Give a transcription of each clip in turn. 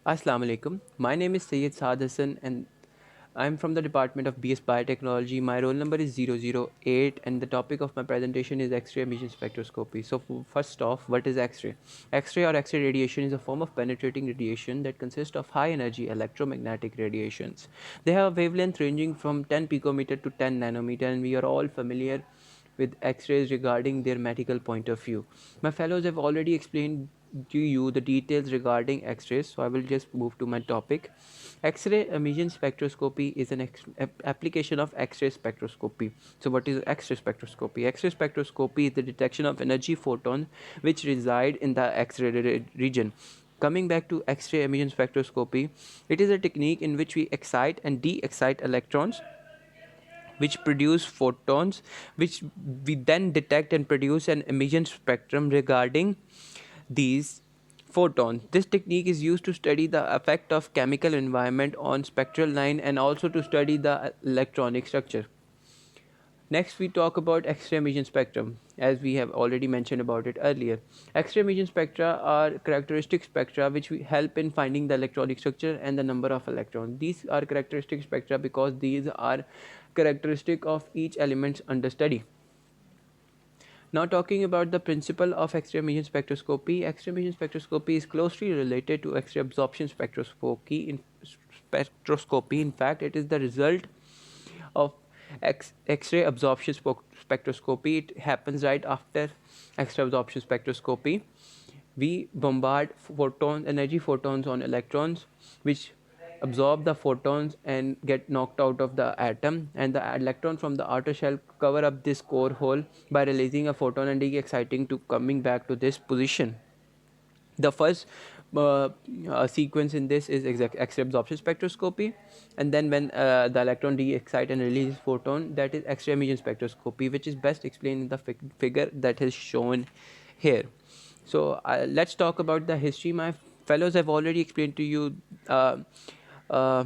Assalamu alaikum. My name is Syed Saad Hassan and I'm from the Department of BS Biotechnology. My roll number is 008 and the topic of my presentation is X-ray emission spectroscopy. So first off, what is X-ray? X-ray or X-ray radiation is a form of penetrating radiation that consists of high energy electromagnetic radiations. They have a wavelength ranging from 10 picometer to 10 nanometer, and we are all familiar with X-rays regarding their medical point of view. My fellows have already explained to you the details regarding X-rays, so I will just move to my topic. X-ray emission spectroscopy is an application of X-ray spectroscopy. So what is X-ray spectroscopy? X-ray spectroscopy is the detection of energy photons which reside in the X-ray region. Coming back to X-ray emission spectroscopy, it is a technique in which we excite and de-excite electrons which produce photons, which we then detect and produce an emission spectrum regarding these photons. This technique is used to study the effect of chemical environment on spectral line and also to study the electronic structure. Next, we talk about X-ray emission spectrum, as we have already mentioned about it earlier. X-ray emission spectra are characteristic spectra which help in finding the electronic structure and the number of electrons. These are characteristic spectra because these are characteristic of each element under study. Now, talking about the principle of X-ray emission spectroscopy, X-ray emission spectroscopy is closely related to X-ray absorption spectroscopy. In fact, it is the result of X-ray absorption spectroscopy. It happens right after X-ray absorption spectroscopy. We bombard energy photons on electrons, which absorb the photons and get knocked out of the atom, and the electron from the outer shell cover up this core hole by releasing a photon and de-exciting to coming back to this position. The first sequence in this is X-ray absorption spectroscopy, and then when the electron de-excite and releases photon, that is X-ray emission spectroscopy, which is best explained in the figure that is shown here. So let's talk about the history. My fellows have already explained to you uh, uh,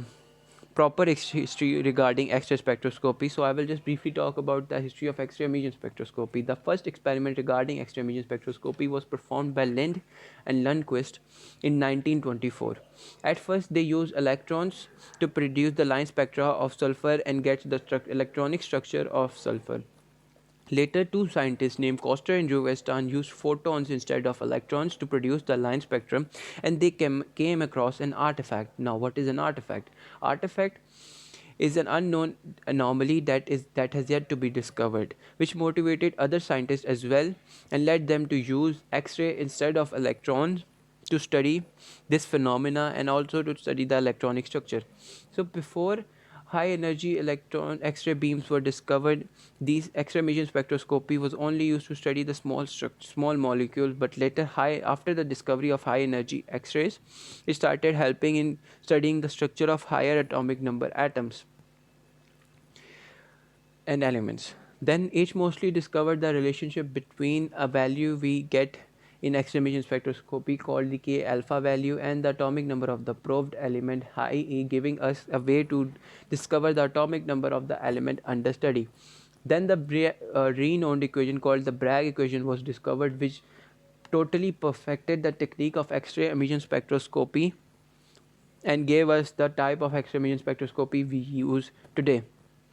proper history regarding X-ray spectroscopy. So I will just briefly talk about the history of X-ray emission spectroscopy. The first experiment regarding X-ray emission spectroscopy was performed by Lind and Lundquist in 1924. At first, they used electrons to produce the line spectra of sulfur and get the electronic structure of sulfur. Later, two scientists named Koster and Juvestan used photons instead of electrons to produce the line spectrum, and they came across an artifact. Now, what is an artifact? Artifact is an unknown anomaly that has yet to be discovered, which motivated other scientists as well and led them to use X-ray instead of electrons to study this phenomena and also to study the electronic structure. So before high energy electron X-ray beams were discovered, these X-ray emission spectroscopy was only used to study the small molecules, but later after the discovery of high energy X-rays, it started helping in studying the structure of higher atomic number atoms and elements. Then H mostly discovered the relationship between a value we get in X-ray emission spectroscopy called the K alpha value and the atomic number of the probed element, i.e., giving us a way to discover the atomic number of the element under study. Then the renowned equation called the Bragg equation was discovered, which totally perfected the technique of X-ray emission spectroscopy and gave us the type of X-ray emission spectroscopy we use today.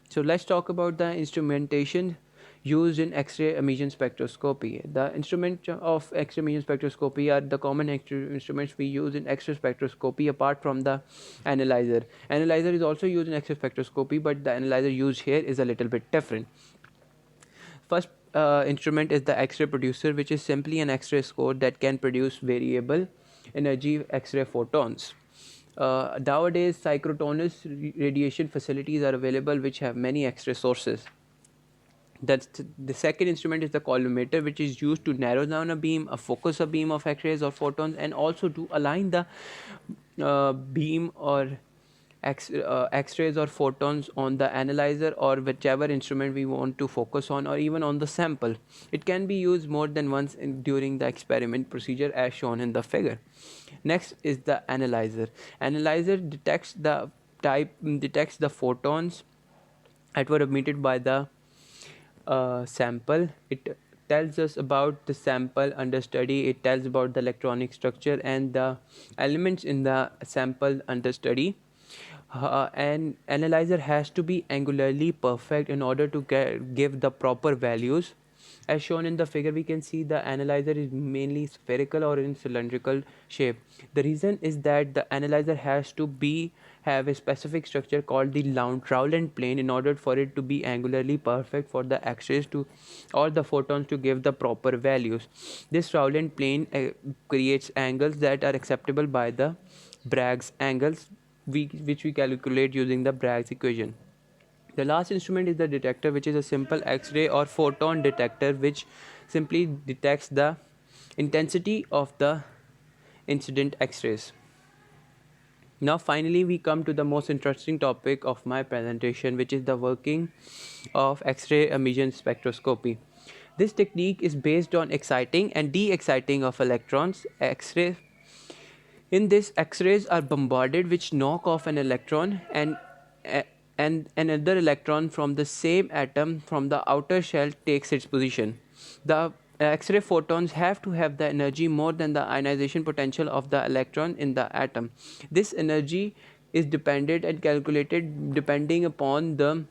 So let's talk about the instrumentation used in X-ray emission spectroscopy. The instrument of X-ray emission spectroscopy are the common instruments we use in X-ray spectroscopy apart from the analyzer. Analyzer is also used in X-ray spectroscopy, but the analyzer used here is a little bit different. First instrument is the X-ray producer, which is simply an X-ray score that can produce variable energy X-ray photons. Nowadays, synchronous radiation facilities are available which have many X-ray sources. That's the second instrument is the collimator, which is used to narrow down a beam, focus a beam of X-rays or photons, and also to align the beam or X-rays or photons on the analyzer or whichever instrument we want to focus on, or even on the sample. It can be used more than once during the experiment procedure as shown in the figure. Next is the analyzer. Analyzer detects the photons that were emitted by the sample. It tells us about the sample under study. It tells about the electronic structure and the elements in the sample under study. An analyzer has to be angularly perfect in order to give the proper values. As shown in the figure, we can see the analyzer is mainly spherical or in cylindrical shape. The reason is that the analyzer has to be have a specific structure called the Rowland plane in order for it to be angularly perfect for the X-rays to or the photons to give the proper values. This Rowland plane creates angles that are acceptable by the Bragg's angles, which we calculate using the Bragg's equation. The last instrument is the detector, which is a simple X-ray or photon detector which simply detects the intensity of the incident X-rays. Now finally we come to the most interesting topic of my presentation, which is the working of X-ray emission spectroscopy. This technique is based on exciting and de-exciting of electrons. In this, X-rays are bombarded which knock off an electron and another electron from the same atom from the outer shell takes its position. The X-ray photons have to have the energy more than the ionization potential of the electron in the atom. This energy is dependent and calculated depending upon the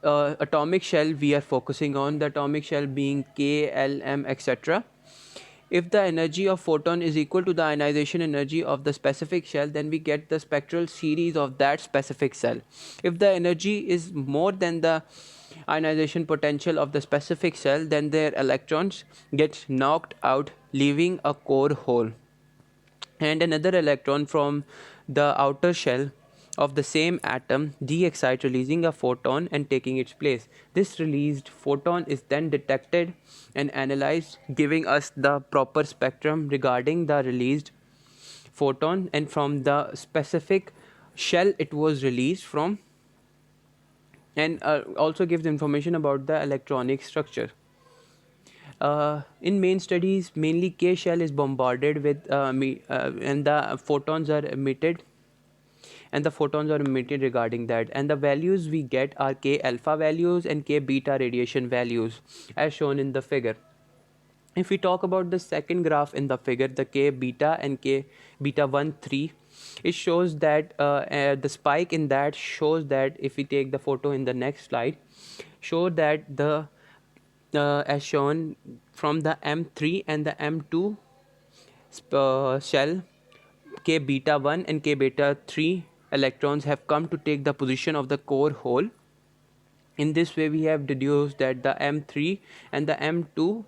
atomic shell we are focusing on, the atomic shell being K, L, M, etc. If the energy of photon is equal to the ionization energy of the specific shell, then we get the spectral series of that specific cell. If the energy is more than the ionization potential of the specific cell, then their electrons get knocked out, leaving a core hole, and another electron from the outer shell of the same atom de-excites, releasing a photon and taking its place. This released photon is then detected and analyzed, giving us the proper spectrum regarding the released photon and from the specific shell it was released from, and also gives information about the electronic structure. In main studies, mainly K shell is bombarded with and the photons are emitted, regarding that, and the values we get are K alpha values and K beta radiation values as shown in the figure. If we talk about the second graph in the figure, the K beta and K beta 1 3, it shows that the spike in that shows that if we take the photo in the next slide, show that the as shown from the M3 and the M2 shell, K beta 1 and K beta 3 electrons have come to take the position of the core hole. In this way, we have deduced that the M3 and the M2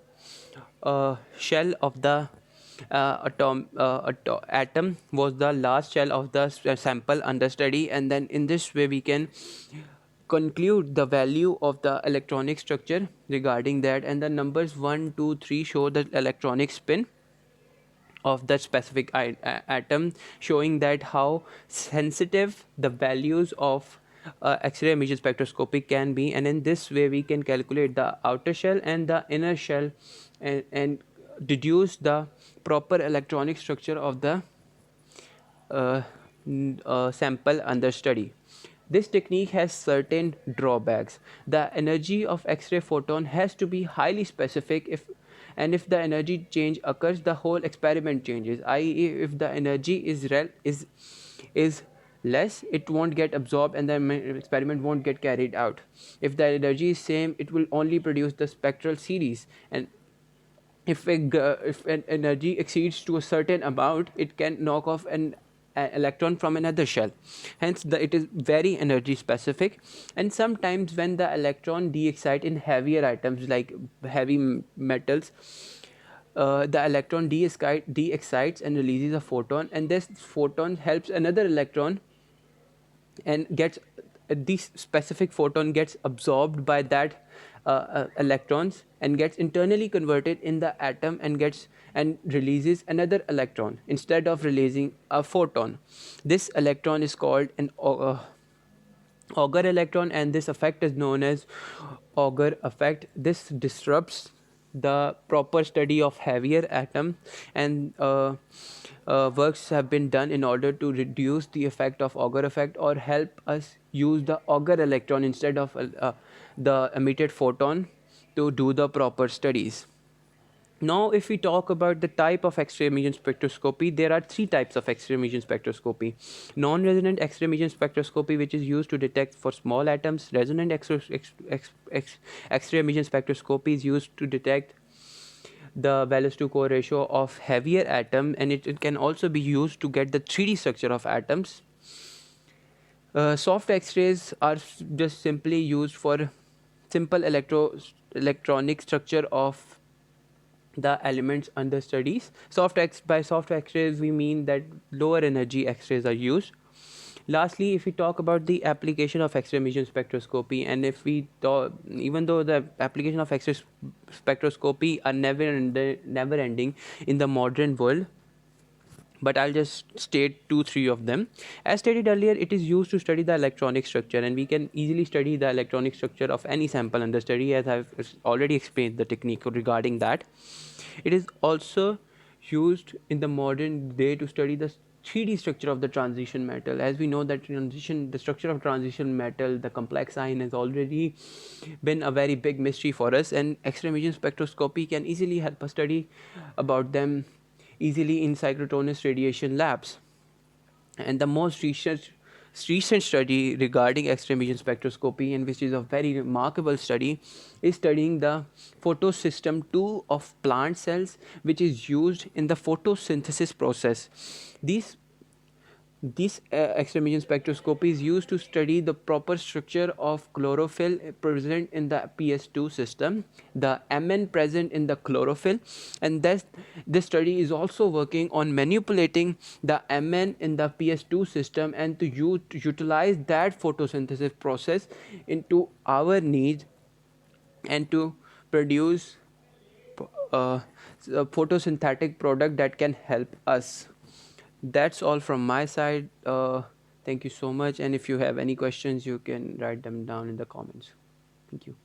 shell of the atom was the last shell of the sample under study, and then in this way we can conclude the value of the electronic structure regarding that, and the numbers 1 2 3 show the electronic spin of that specific atom, showing that how sensitive the values of X-ray emission spectroscopy can be. And in this way we can calculate the outer shell and the inner shell and deduce the proper electronic structure of the sample under study. This technique has certain drawbacks. The energy of X-ray photon has to be highly specific, if the energy change occurs, the whole experiment changes. I.e., if the energy is less, it won't get absorbed and the experiment won't get carried out. If the energy is same, it will only produce the spectral series, and if an energy exceeds to a certain amount, it can knock off an electron from another shell. Hence it is very energy specific, and sometimes when the electron de-excite in heavier items like heavy metals, the electron de-excites and releases a photon, and this photon helps another electron and gets this specific photon gets absorbed by that electrons and gets internally converted in the atom and releases another electron instead of releasing a photon. This electron is called an Auger electron, and this effect is known as Auger effect. This disrupts the proper study of heavier atom, and works have been done in order to reduce the effect of Auger effect or help us use the Auger electron instead of the emitted photon to do the proper studies. Now, if we talk about the type of X-ray emission spectroscopy, there are three types of X-ray emission spectroscopy. Non-resonant X-ray emission spectroscopy, which is used to detect for small atoms. Resonant X-ray emission spectroscopy is used to detect the Wallace-to-Core ratio of heavier atom, and it can also be used to get the 3D structure of atoms. Soft X-rays are just simply used for simple electronic structure of the elements under studies. By soft X-rays we mean that lower energy X-rays are used. Lastly, if we talk about the application of X-ray emission spectroscopy, and if we talk, even though the application of X-ray spectroscopy are never ending in the modern world, but I'll just state 2-3 of them. As stated earlier, it is used to study the electronic structure, and we can easily study the electronic structure of any sample under study, as I've already explained the technique regarding that. It is also used in the modern day to study the 3D structure of the transition metal. As we know that the structure of transition metal, the complex ion, has already been a very big mystery for us, and X-ray emission spectroscopy can easily help us study about them easily in synchrotronous radiation labs. And the most recent study regarding X-ray emission spectroscopy, and which is a very remarkable study, is studying the photosystem 2 of plant cells, which is used in the photosynthesis process. This X-ray emission spectroscopy is used to study the proper structure of chlorophyll present in the PS2 system, the Mn present in the chlorophyll, and this study is also working on manipulating the Mn in the PS2 system, and to utilize that photosynthesis process into our needs, and to produce a photosynthetic product that can help us. That's all from my side. Thank you so much, and if you have any questions, you can write them down in the comments. Thank you.